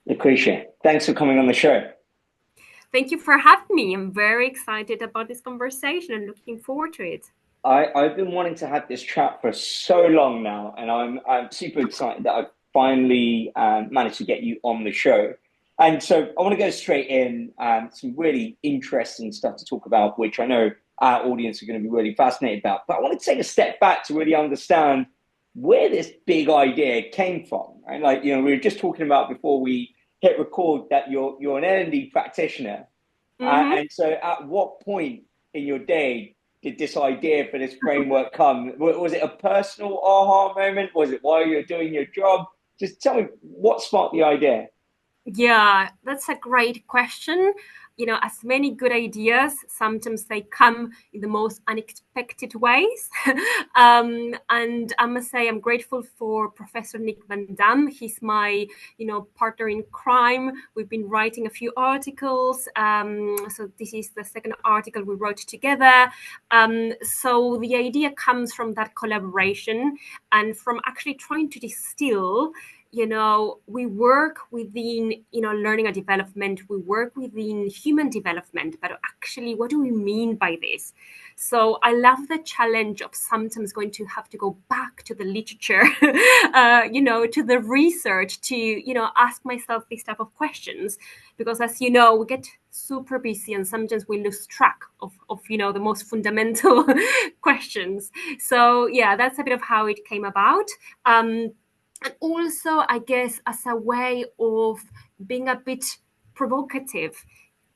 Lucrecia, thanks for coming on the show. Thank you for having me. I'm very excited about this conversation and looking forward to it. I've been wanting to have this chat for so long now, and I'm super excited that I've finally managed to get you on the show. And so I want to go straight in, some really interesting stuff to talk about, which I know our audience are going to be really fascinated about. But I want to take a step back to really understand where this big idea came from. Right? Like, we were just talking about before we hit record that you're an L&D practitioner. Mm-hmm. And so at what point in your day did this idea for this framework come? Was it a personal aha moment? Was it while you were doing your job? Just tell me what sparked the idea. Yeah, that's a great question. As many good ideas, sometimes they come in the most unexpected ways. And I must say, I'm grateful for Professor Nick Van Dam. He's my, partner in crime. We've been writing a few articles. So this is the second article we wrote together. So the idea comes from that collaboration and from actually trying to distill we work within learning and development, we work within human development, but actually what do we mean by this? So I love the challenge of sometimes going to have to go back to the literature to the research to ask myself these type of questions, because as you know, we get super busy and sometimes we lose track of the most fundamental questions. So yeah, that's a bit of how it came about. And also, I guess, as a way of being a bit provocative,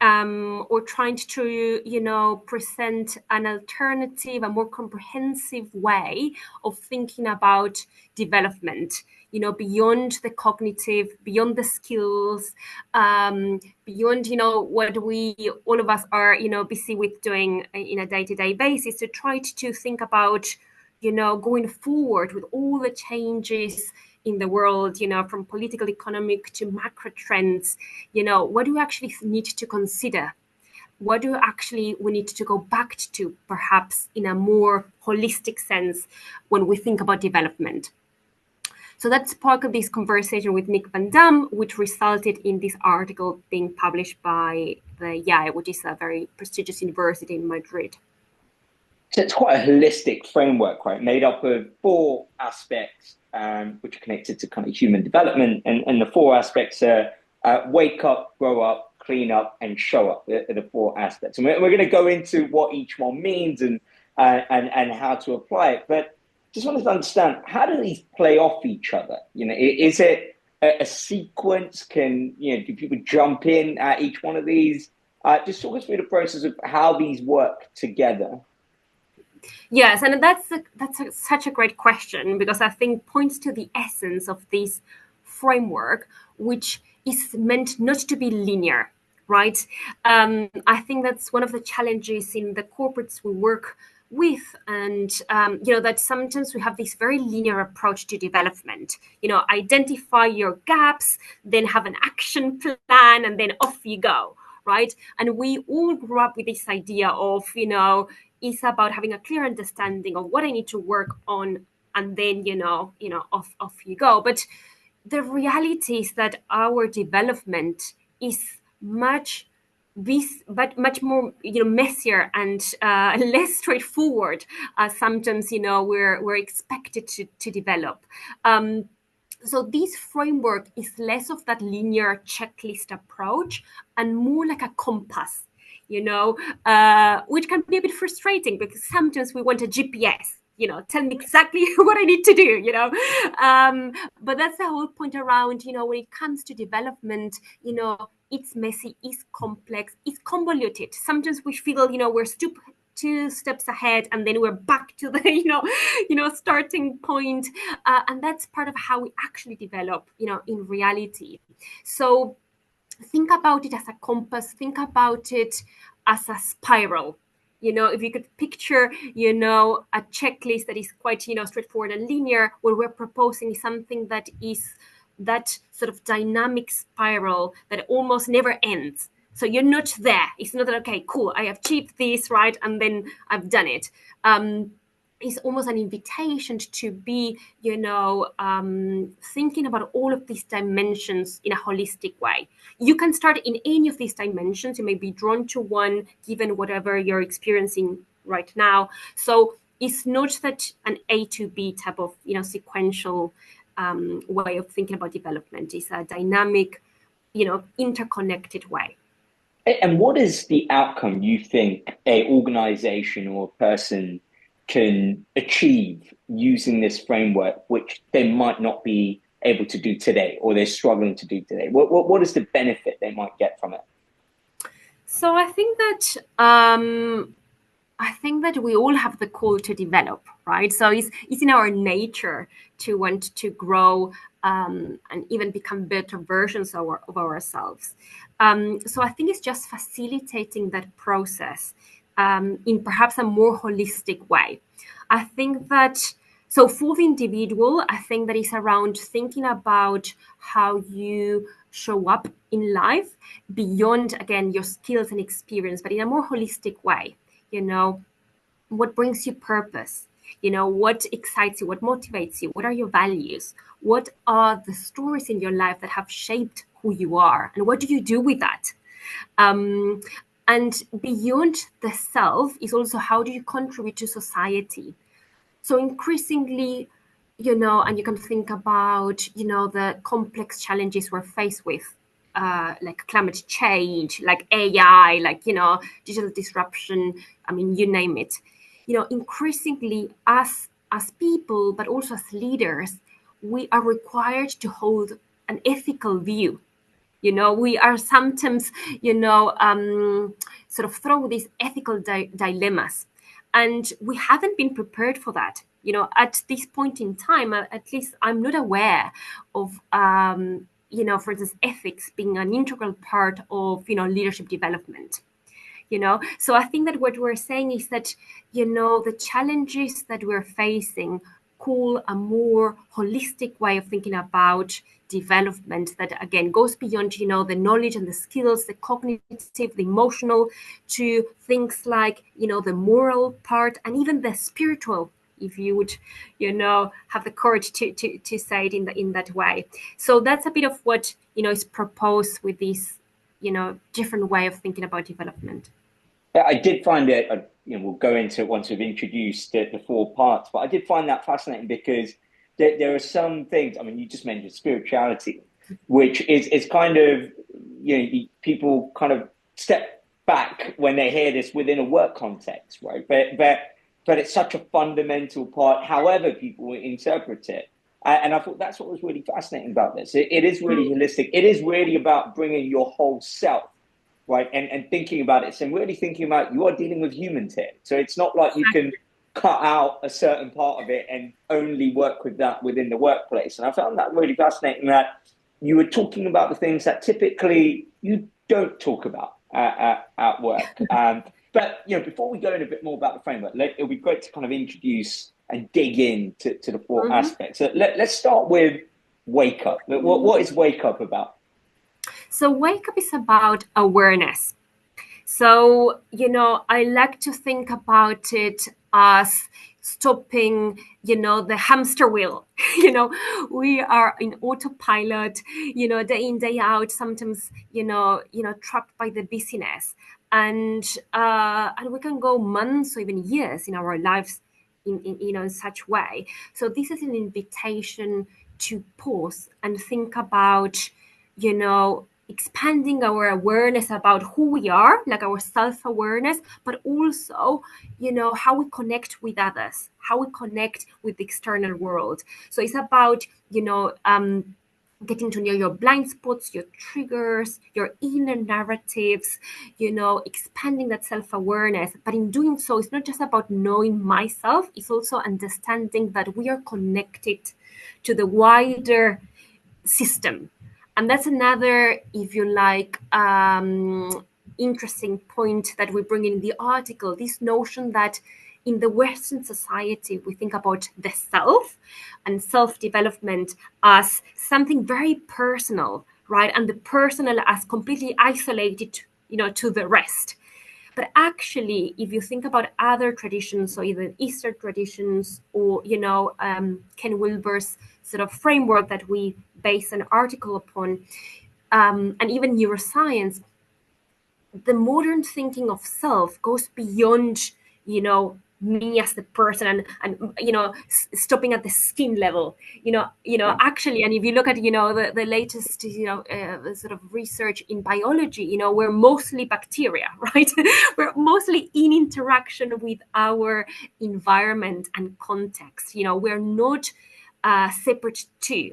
or trying to, present an alternative, a more comprehensive way of thinking about development, beyond the cognitive, beyond the skills, beyond, what we, all of us are, busy with doing in a day-to-day basis, to try to think about, going forward with all the changes in the world, from political, economic to macro trends, what do we actually need to consider? What do actually we need to go back to, perhaps in a more holistic sense, when we think about development? So that sparked this conversation with Nick Van Dam, which resulted in this article being published by the IAE, which is a very prestigious university in Madrid. So it's quite a holistic framework, right? Made up of four aspects, which are connected to kind of human development. And the four aspects are wake up, grow up, clean up, and show up are the four aspects. And we're going to go into what each one means and how to apply it. But just wanted to understand, how do these play off each other? Is it a sequence? Do people jump in at each one of these? Just talk us through the process of how these work together. Yes, and such a great question, because I think points to the essence of this framework, which is meant not to be linear, right? I think that's one of the challenges in the corporates we work with, and that sometimes we have this very linear approach to development. Identify your gaps, then have an action plan, and then off you go, right? And we all grew up with this idea of is about having a clear understanding of what I need to work on, and then off you go. But the reality is that our development is much but much more messier and less straightforward. Sometimes we're expected to develop. So this framework is less of that linear checklist approach and more like a compass, which can be a bit frustrating, because sometimes we want a GPS, tell me exactly what I need to do, but that's the whole point around, when it comes to development, it's messy, it's complex, it's convoluted. Sometimes we feel, we're two steps ahead and then we're back to the starting point, and that's part of how we actually develop in reality. So think about it as a compass, think about it as a spiral. If you could picture a checklist that is quite straightforward and linear, what we're proposing is something that is that sort of dynamic spiral that almost never ends. So you're not there. It's not that, okay, cool, I have achieved this, right, and then I've done it. is almost an invitation to be, thinking about all of these dimensions in a holistic way. You can start in any of these dimensions. You may be drawn to one given whatever you're experiencing right now. So it's not that an A to B type of, sequential way of thinking about development. It's a dynamic, interconnected way. And what is the outcome you think a organization or a person can achieve using this framework, which they might not be able to do today or they're struggling to do today? What is the benefit they might get from it? So I think that we all have the call to develop, right? So it's in our nature to want to grow, and even become better versions of ourselves. So I think it's just facilitating that process, in perhaps a more holistic way. I think that, so for the individual, I think that is around thinking about how you show up in life beyond, again, your skills and experience, but in a more holistic way. You know, what brings you purpose? What excites you? What motivates you? What are your values? What are the stories in your life that have shaped who you are? And what do you do with that? Um, and beyond the self is also, how do you contribute to society? So increasingly, and you can think about, the complex challenges we're faced with, like climate change, like AI, like, digital disruption. I mean, you name it. Increasingly, as people, but also as leaders, we are required to hold an ethical view. We are sometimes, sort of thrown with these ethical dilemmas, and we haven't been prepared for that. At this point in time, at least I'm not aware of, for instance, ethics being an integral part of, leadership development. So I think that what we're saying is that, the challenges that we're facing call a more holistic way of thinking about development that, again, goes beyond, the knowledge and the skills, the cognitive, the emotional, to things like, the moral part and even the spiritual, if you would, have the courage to say it in that way. So that's a bit of what, is proposed with this, different way of thinking about development. I did find it, we'll go into it once we've introduced the four parts, but I did find that fascinating because there are some things, I mean, you just mentioned spirituality, which is kind of, people kind of step back when they hear this within a work context, right? But it's such a fundamental part, however people interpret it. And I thought that's what was really fascinating about this. It is really holistic. It is really about bringing your whole self, right? And thinking about it, and really thinking about, you are dealing with humans here. So it's not like you can cut out a certain part of it and only work with that within the workplace. And I found that really fascinating, that you were talking about the things that typically you don't talk about at work. But before we go in a bit more about the framework, it'll be great to kind of introduce and dig in to the 4 aspects. So let's start with wake up. What is wake up about? So wake up is about awareness. So, I like to think about it as stopping, the hamster wheel. We are in autopilot, day in, day out, sometimes, trapped by the busyness. And we can go months or even years in our lives in such way. So this is an invitation to pause and think about, expanding our awareness about who we are, like our self-awareness, but also, how we connect with others, how we connect with the external world. So it's about, getting to know your blind spots, your triggers, your inner narratives, expanding that self-awareness. But in doing so, it's not just about knowing myself, it's also understanding that we are connected to the wider system. And that's another, if you like, interesting point that we bring in the article, this notion that in the Western society, we think about the self and self-development as something very personal, right? And the personal as completely isolated, to the rest. But actually, if you think about other traditions, so either Eastern traditions or, Ken Wilber's sort of framework that we base an article upon, and even neuroscience, the modern thinking of self goes beyond, me as the person, and stopping at the skin level, Yeah. actually. And if you look at, the latest, sort of research in biology, we're mostly bacteria, right? We're mostly in interaction with our environment and context. We're not separate too.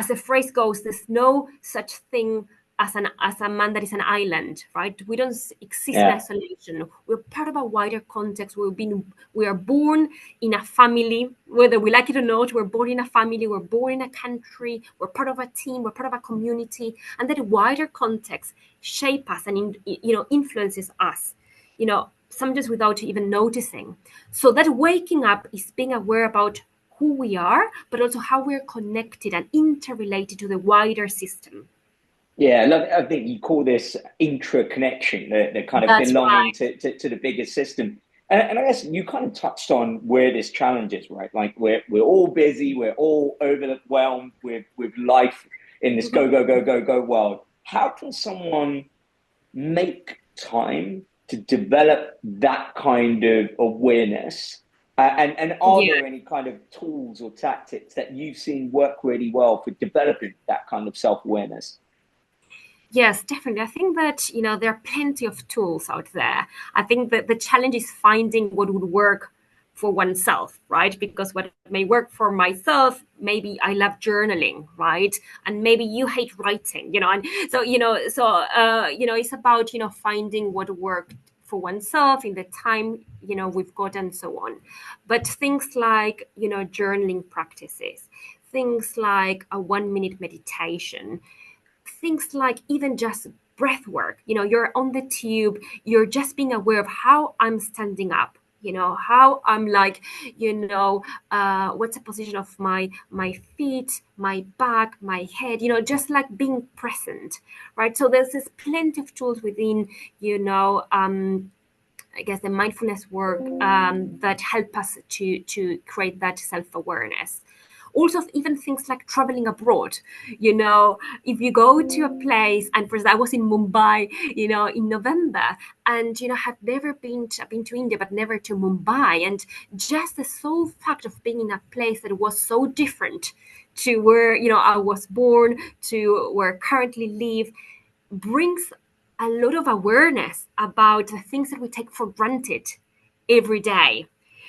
As the phrase goes, there's no such thing as a man that is an island, right? We don't exist in Yeah. isolation. We're part of a wider context. We are born in a family, whether we like it or not. We're born in a family. We're born in a country. We're part of a team. We're part of a community, and that wider context shape us and influences us. Sometimes without even noticing. So that waking up is being aware about who we are, but also how we're connected and interrelated to the wider system. Yeah, I think you call this intra-connection, the kind of That's belonging right. to the bigger system. And I guess you kind of touched on where this challenge is, right? Like we're all busy, we're all overwhelmed with life in this Mhm. go world. How can someone make time to develop that kind of awareness? And are Yeah. there any kind of tools or tactics that you've seen work really well for developing that kind of self-awareness? Yes, definitely. I think that, there are plenty of tools out there. I think that the challenge is finding what would work for oneself, right? Because what may work for myself, maybe I love journaling, right? And maybe you hate writing, and so, it's about, finding what worked for oneself in the time, we've got and so on. But things like, journaling practices, things like a 1 minute meditation, things like even just breath work. You're on the tube, you're just being aware of how I'm standing up, how I'm like, what's the position of my feet, my back, my head, just like being present, right? So there's plenty of tools within, I guess the mindfulness work, that help us to create that self-awareness. Also, even things like traveling abroad. If you go to a place, and for example, I was in Mumbai, in November, and have never been I've been to India, but never to Mumbai, and just the sole fact of being in a place that was so different to where I was born, to where I currently live, brings a lot of awareness about the things that we take for granted every day.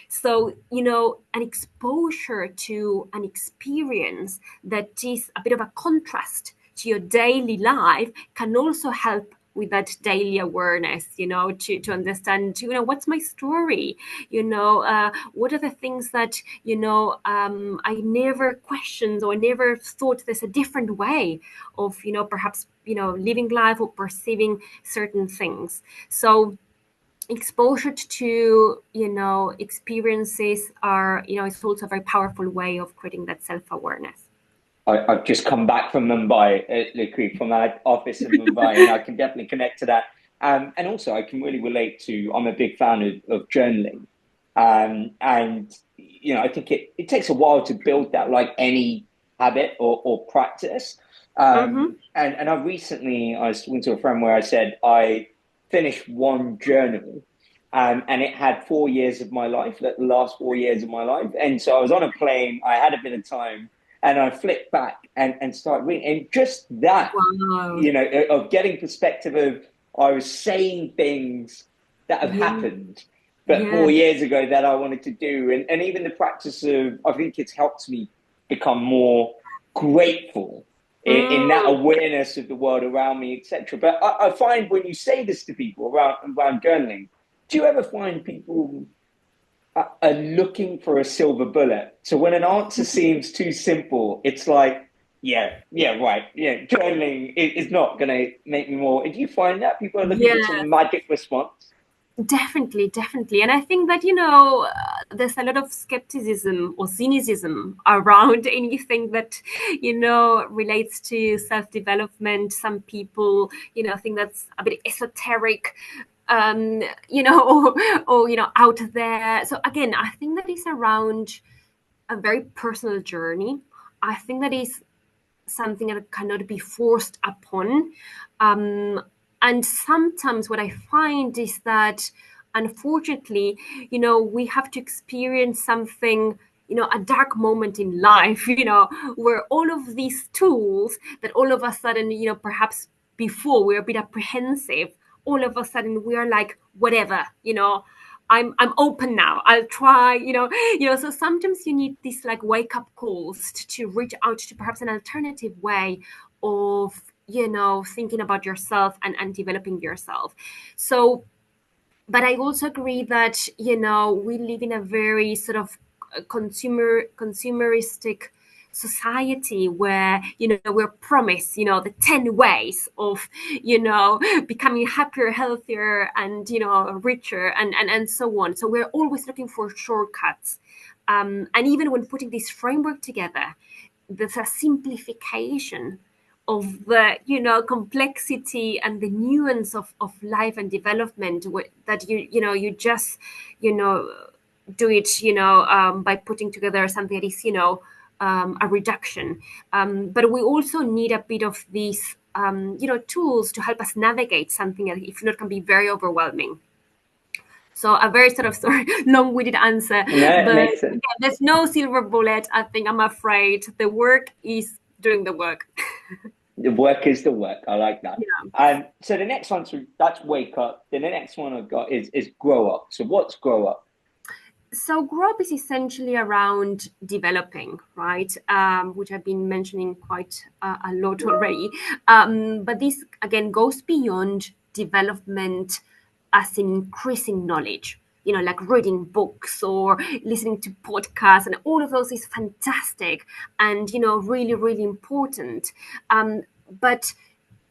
So, an exposure to an experience that is a bit of a contrast to your daily life can also help with that daily awareness, to understand, what's my story, what are the things that, I never questioned or never thought there's a different way of, perhaps, living life or perceiving certain things. So exposure to experiences are it's also a very powerful way of creating that self-awareness. I've just come back from Mumbai, Lucretia, from our office in Mumbai, and I can definitely connect to that. And also, I can really relate to. I'm a big fan of journaling, and I think it takes a while to build that, like any habit or practice. Mm-hmm. And I was talking to a friend where I said I finished one journal, and it had 4 years of my life, like the last 4 years of my life, and so I was on a plane, I had a bit of time and I flick back and start reading. And just that, Wow. of getting perspective of I was saying things that have Yeah. happened, but Yeah. 4 years ago that I wanted to do. And even the practice of, I think it's helped me become more grateful in that Mm. awareness of the world around me, etc. But I find when you say this to people around journaling, do you ever find people are looking for a silver bullet? So when an answer seems too simple, it's like, yeah, right. Yeah, journaling is not going to make me more. Do you find that people are looking for Yeah. some magic response? Definitely, definitely. And I think that, there's a lot of skepticism or cynicism around anything that, relates to self development. Some people, think that's a bit esoteric. out there. So again, I think that is around a very personal journey. I think that is something that cannot be forced upon. And sometimes what I find is that, unfortunately, we have to experience something, a dark moment in life, where all of these tools that all of a sudden, perhaps before we were a bit apprehensive, all of a sudden we are like, whatever, I'm open now. I'll try, so sometimes you need these like wake up calls to reach out to perhaps an alternative way of, thinking about yourself and developing yourself. So, but I also agree that, we live in a very sort of consumeristic society where, we're promised, the 10 ways of, becoming happier, healthier, and, richer, and so on. So we're always looking for shortcuts. And even when putting this framework together, there's a simplification of the, complexity and the nuance of life and development, that you just, do it, by putting together something that is, a reduction. But we also need a bit of these, tools to help us navigate something that, if not, can be very overwhelming. So a very sort of long-winded answer, No, it but makes sense. yeah, there's no silver bullet. I think, I'm afraid the work is doing the work. The work is the work. I like that. Yeah. So the next one, that's wake up. Then the next one I've got is grow up. So what's grow up? So grow up is essentially around developing, right? Which I've been mentioning quite a lot already. But this again goes beyond development as in increasing knowledge. Like reading books or listening to podcasts, and all of those is fantastic and, really, really important. But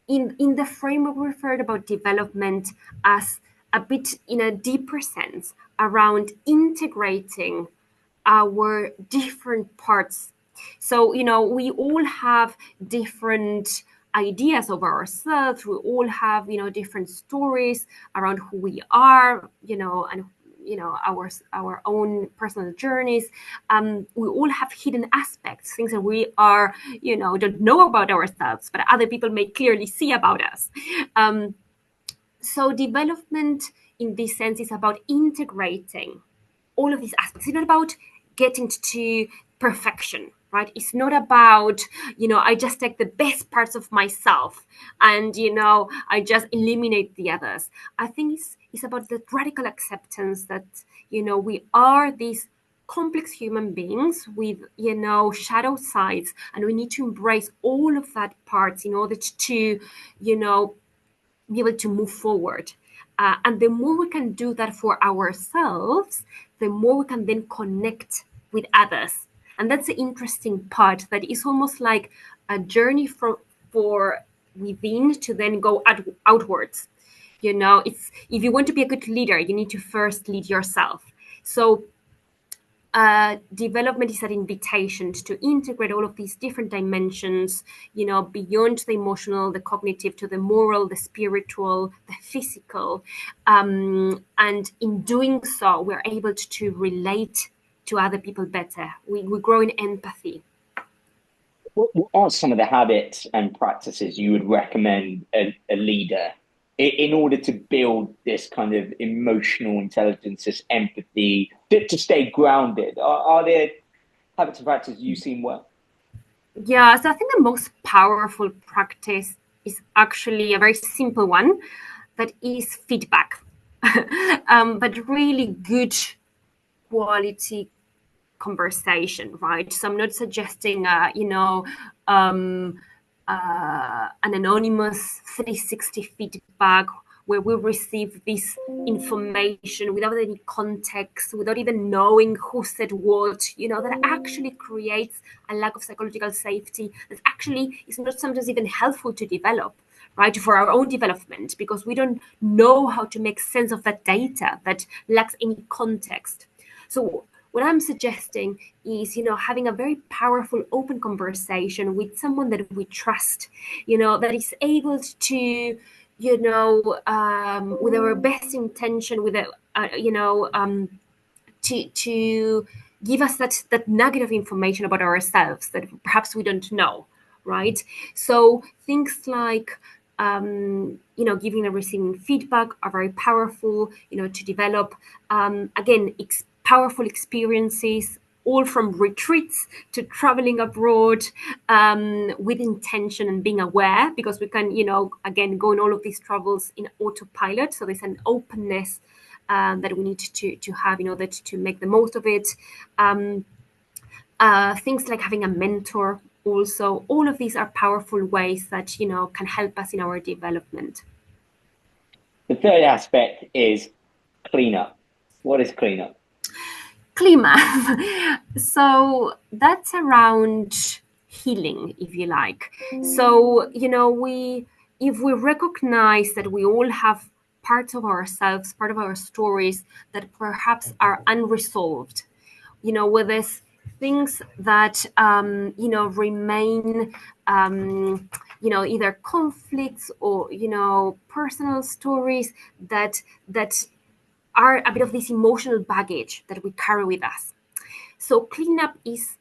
in the framework, we referred about development as a bit in a deeper sense around integrating our different parts. So, we all have different ideas of ourselves. We all have, different stories around who we are, and our own personal journeys. We all have hidden aspects, things that we are, don't know about ourselves, but other people may clearly see about us. So development in this sense is about integrating all of these aspects. It's not about getting to perfection, right? It's not about, I just take the best parts of myself and, I just eliminate the others. I think it's about the radical acceptance that, we are these complex human beings with, shadow sides, and we need to embrace all of that parts in order to, be able to move forward. And the more we can do that for ourselves, the more we can then connect with others. And that's the interesting part, that is almost like a journey for within to then go outwards. It's, if you want to be a good leader, you need to first lead yourself. So development is an invitation to integrate all of these different dimensions, beyond the emotional, the cognitive, to the moral, the spiritual, the physical. And in doing so, we're able to relate to other people better. We grow in empathy. What are some of the habits and practices you would recommend a leader in order to build this kind of emotional intelligence, this empathy, to stay grounded? Are there habits and practices you've seen work? Yeah, so I think the most powerful practice is actually a very simple one, that is feedback. But really good quality conversation, right? So I'm not suggesting, an anonymous 360 feedback where we receive this information without any context, without even knowing who said what, that actually creates a lack of psychological safety, that actually is not sometimes even helpful to develop, right, for our own development, because we don't know how to make sense of that data that lacks any context. So what I'm suggesting is, having a very powerful, open conversation with someone that we trust, that is able to, with our best intention, with a, to give us that nugget of information about ourselves that perhaps we don't know, right? So things like giving and receiving feedback are very powerful, to develop again powerful experiences, all from retreats to traveling abroad, with intention and being aware, because we can, again, go on all of these travels in autopilot. So there's an openness that we need to have in order to make the most of it. Things like having a mentor, also, all of these are powerful ways that can help us in our development. The third aspect is cleanup. What is cleanup? Klima. So that's around healing, if you like. So, we if we recognize that we all have parts of ourselves, part of our stories that perhaps are unresolved, where there's things that remain, either conflicts or personal stories that are a bit of this emotional baggage that we carry with us. So cleanup is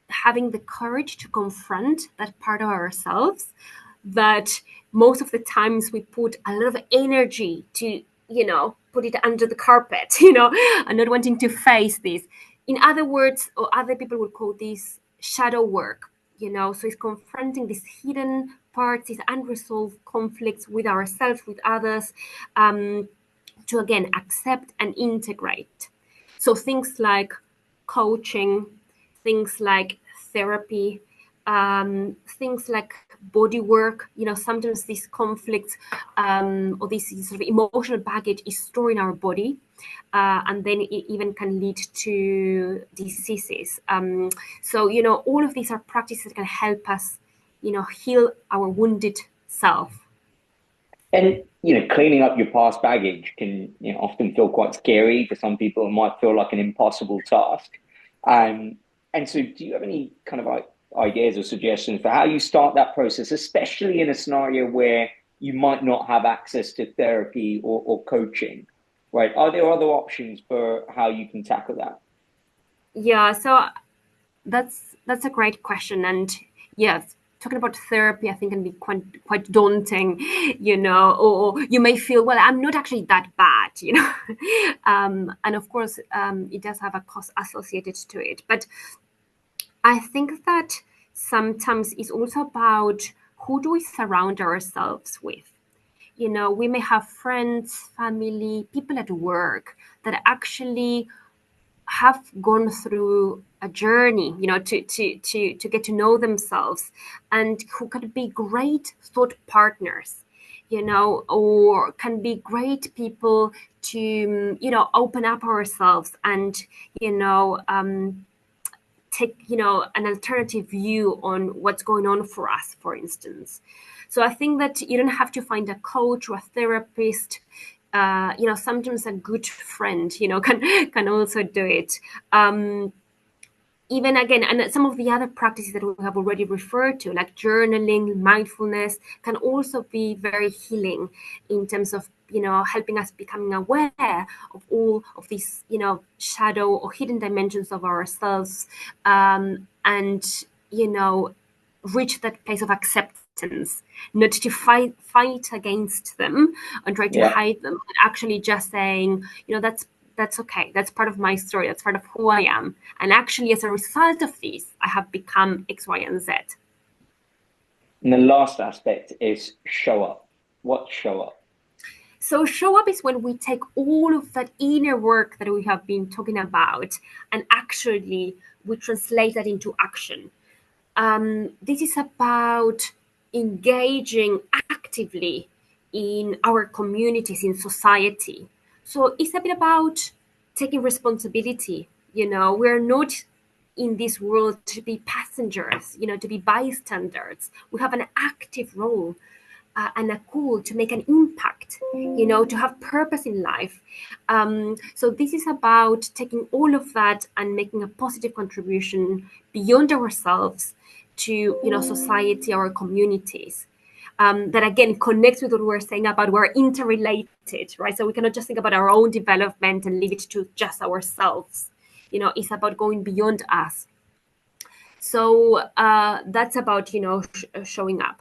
having the courage to confront that part of ourselves that most of the times we put a lot of energy to, put it under the carpet, and not wanting to face this. In other words, or other people would call this shadow work, so it's confronting these hidden parts, these unresolved conflicts with ourselves, with others, to again accept and integrate. So things like coaching, things like therapy, things like body work. Sometimes these conflicts, or this sort of emotional baggage is stored in our body, and then it even can lead to diseases. So all of these are practices that can help us, heal our wounded self. And cleaning up your past baggage can often feel quite scary for some people. It might feel like an impossible task. Um, and so, do you have any kind of ideas or suggestions for how you start that process, especially in a scenario where you might not have access to therapy or coaching? Right? Are there other options for how you can tackle that? Yeah, so that's a great question, and yeah, talking about therapy, I think can be quite daunting, or you may feel, well, I'm not actually that bad, and of course, it does have a cost associated to it, but I think that sometimes it's also about who do we surround ourselves with. We may have friends, family, people at work that actually have gone through a journey, to get to know themselves, and who can be great thought partners, or can be great people to, open up ourselves and, take, an alternative view on what's going on for us, for instance. So I think that you don't have to find a coach or a therapist. Sometimes a good friend, can also do it. Even again, and some of the other practices that we have already referred to, like journaling, mindfulness, can also be very healing in terms of, helping us becoming aware of all of these, shadow or hidden dimensions of ourselves, and, reach that place of acceptance, not to fight against them and try to Yeah. hide them, but actually just saying, that's okay. That's part of my story. That's part of who I am. And actually, as a result of this, I have become X, Y, and Z. And the last aspect is show up. What show up? So, show up is when we take all of that inner work that we have been talking about and actually we translate that into action. This is about engaging actively in our communities, in society. So it's a bit about taking responsibility. We're not in this world to be passengers, to be bystanders. We have an active role, and a goal to make an impact, to have purpose in life. So this is about taking all of that and making a positive contribution beyond ourselves to, society, our communities. that again connects with what we're saying about we're interrelated, right? So we cannot just think about our own development and leave it to just ourselves. It's about going beyond us. So that's about showing up.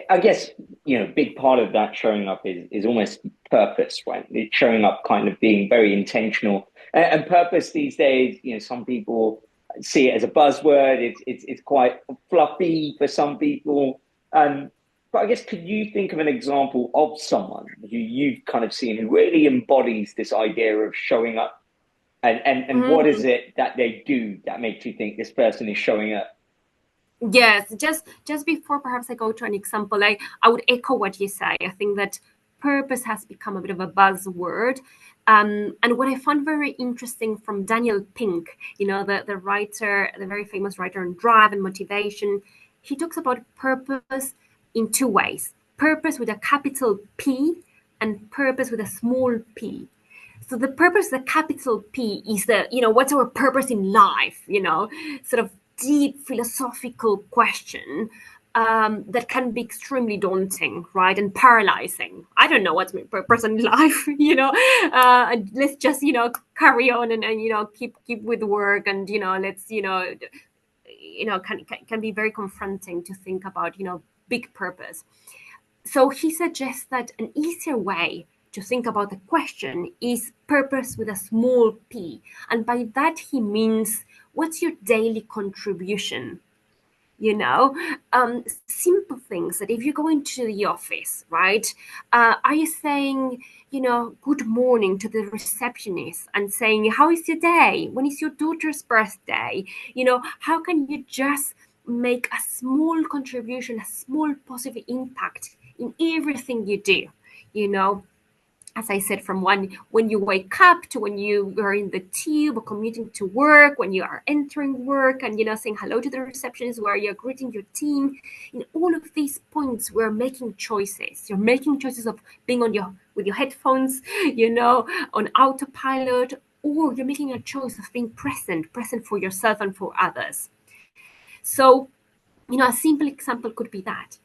I guess, big part of that showing up is almost purpose, right? It's showing up kind of being very intentional. And purpose these days, some people see it as a buzzword. It's quite fluffy for some people. But I guess, could you think of an example of someone who you've kind of seen who really embodies this idea of showing up? And what is it that they do that makes you think this person is showing up? Yes, just before perhaps I go to an example, I would echo what you say. I think that purpose has become a bit of a buzzword. And what I found very interesting from Daniel Pink, the writer, the very famous writer on drive and motivation, he talks about purpose in two ways: purpose with a capital P and purpose with a small p. So the purpose, the capital P, is what's our purpose in life, sort of deep philosophical question that can be extremely daunting, right? And paralyzing. I don't know what's my purpose in life, let's just, carry on and keep with work and, let's, can be very confronting to think about, big purpose. So he suggests that an easier way to think about the question is purpose with a small p. And by that, he means, what's your daily contribution? Simple things that if you go into the office, right, are you saying, good morning to the receptionist and saying, how is your day? When is your daughter's birthday? How can you just make a small contribution, a small positive impact in everything you do? As I said, from when you wake up to when you are in the tube or commuting to work, when you are entering work and, saying hello to the receptionist, where you're greeting your team. In all of these points, we're making choices. You're making choices of being with your headphones, on autopilot, or you're making a choice of being present for yourself and for others. So, a simple example could be that,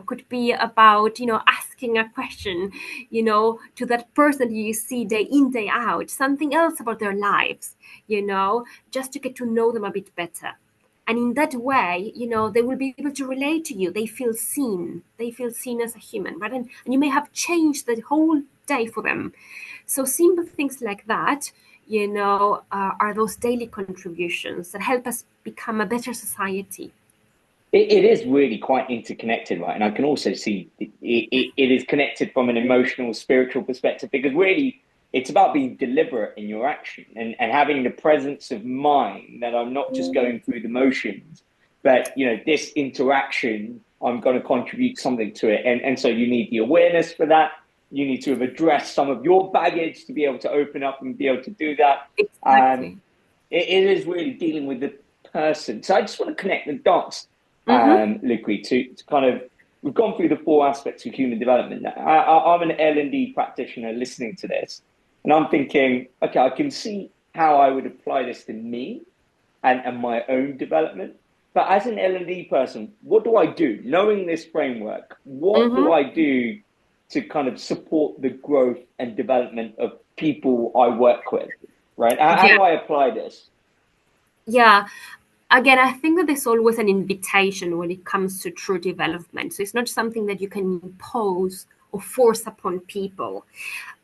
could be about, asking a question, to that person you see day in, day out, something else about their lives, just to get to know them a bit better. And in that way, they will be able to relate to you. They feel seen. They feel seen as a human, right? And you may have changed the whole day for them. So simple things like that, are those daily contributions that help us become a better society. It is really quite interconnected, right? And I can also see it is connected from an emotional, spiritual perspective, because really it's about being deliberate in your action and having the presence of mind that I'm not just going through the motions, but, this interaction, I'm going to contribute something to it. And so you need the awareness for that. You need to have addressed some of your baggage to be able to open up and be able to do that. Exactly. It is really dealing with the person. So I just want to connect the dots, Lucre, to kind of, we've gone through the four aspects of human development. I'm an L&D practitioner listening to this, and I'm thinking, okay, I can see how I would apply this to me and my own development. But as an L&D person, what do I do? Knowing this framework, what do I do to kind of support the growth and development of people I work with, right? How do I apply this? Yeah. Again, I think that there's always an invitation when it comes to true development. So it's not something that you can impose or force upon people.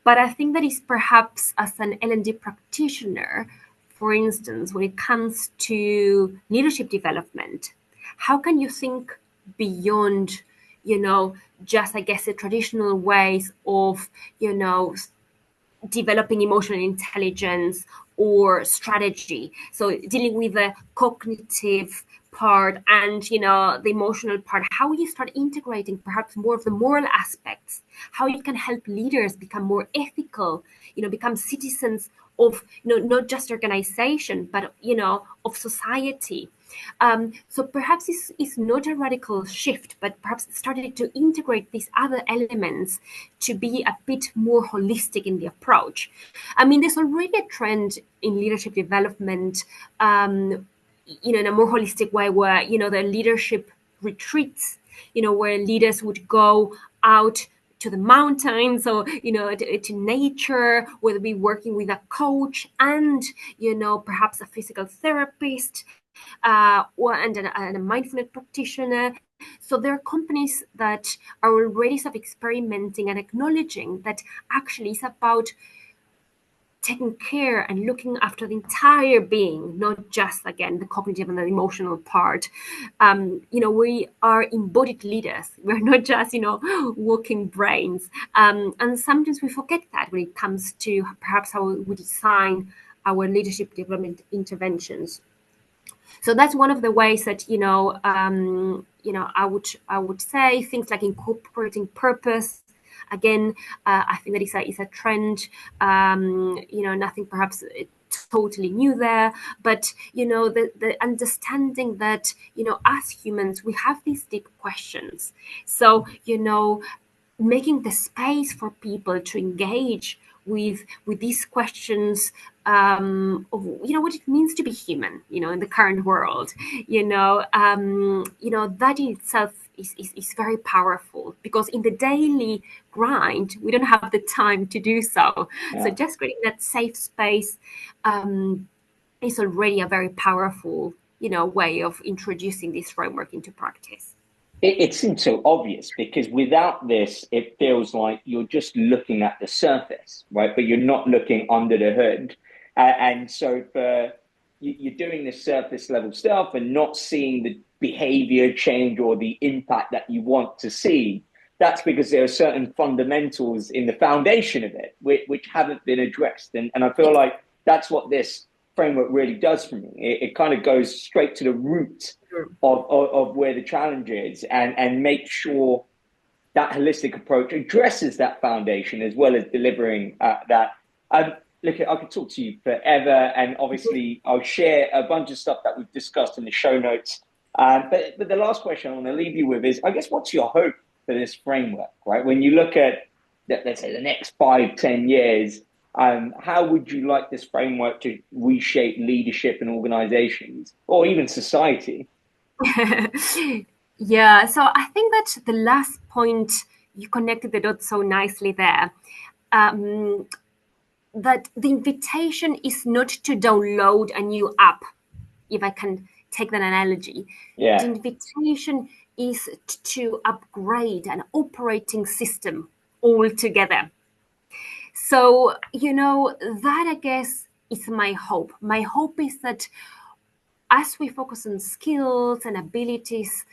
But I think that is perhaps, as an L&D practitioner, for instance, when it comes to leadership development, how can you think beyond, just, I guess, the traditional ways of, developing emotional intelligence or strategy? So dealing with the cognitive part and the emotional part, how you start integrating perhaps more of the moral aspects, how you can help leaders become more ethical, become citizens of not just organization but of society. So perhaps it's not a radical shift, but perhaps started to integrate these other elements to be a bit more holistic in the approach. I mean, there's already a trend in leadership development, in a more holistic way where, the leadership retreats where leaders would go out to the mountains or to nature, whether be working with a coach and perhaps a physical therapist, and a mindfulness practitioner. So there are companies that are already sort of experimenting and acknowledging that actually it's about taking care and looking after the entire being, not just, again, the cognitive and the emotional part. We are embodied leaders. We're not just, walking brains. And sometimes we forget that when it comes to perhaps how we design our leadership development interventions. So that's one of the ways that I would say things like incorporating purpose. Again, I think that is a trend. Nothing perhaps totally new there, but the understanding that as humans we have these deep questions. So making the space for people to engage with these questions of what it means to be human in the current world, that in itself is very powerful, because in the daily grind we don't have the time to do so. So Yeah. just creating that safe space is already a very powerful way of introducing this framework into practice. It seems so obvious because without this, it feels like you're just looking at the surface, right? But you're not looking under the hood. And so you're doing the surface level stuff and not seeing the behavior change or the impact that you want to see. That's because there are certain fundamentals in the foundation of it which haven't been addressed. And I feel like that's what this framework really does for me. It kind of goes straight to the root of where the challenge is, and make sure that holistic approach addresses that foundation as well as delivering that. Look, I could talk to you forever, and obviously I'll share a bunch of stuff that we've discussed in the show notes. But the last question I want to leave you with is, I guess, what's your hope for this framework, right? When you look at, let's say, the next 5-10 years, how would you like this framework to reshape leadership and organizations, or even society? Yeah, so I think that the last point, you connected the dots so nicely there. That the invitation is not to download a new app, if I can take that analogy. The Yeah. invitation is to upgrade an operating system altogether. So, that, I guess, is my hope. My hope is that as we focus on skills and abilities,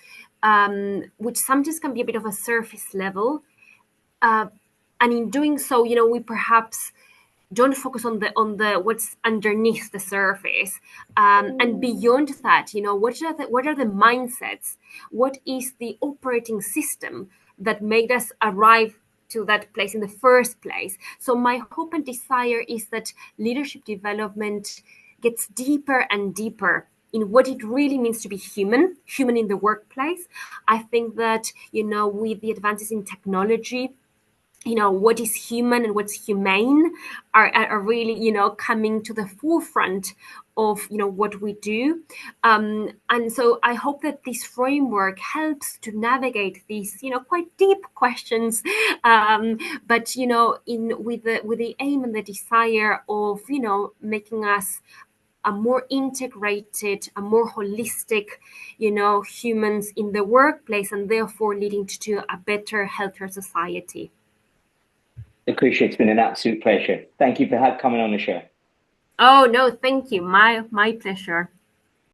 which sometimes can be a bit of a surface level, and in doing so, we perhaps don't focus on the what's underneath the surface, and beyond that, what are the mindsets, what is the operating system that made us arrive to that place in the first place. So my hope and desire is that leadership development gets deeper and deeper in what it really means to be human in the workplace. I think that with the advances in technology, what is human and what's humane are really coming to the forefront of what we do, and so I hope that this framework helps to navigate these quite deep questions, but in with the aim and the desire of making us a more integrated, a more holistic, humans in the workplace, and therefore leading to a better, healthier society. Lucrecia, it's been an absolute pleasure. Thank you for coming on the show. Oh, no, thank you. My pleasure.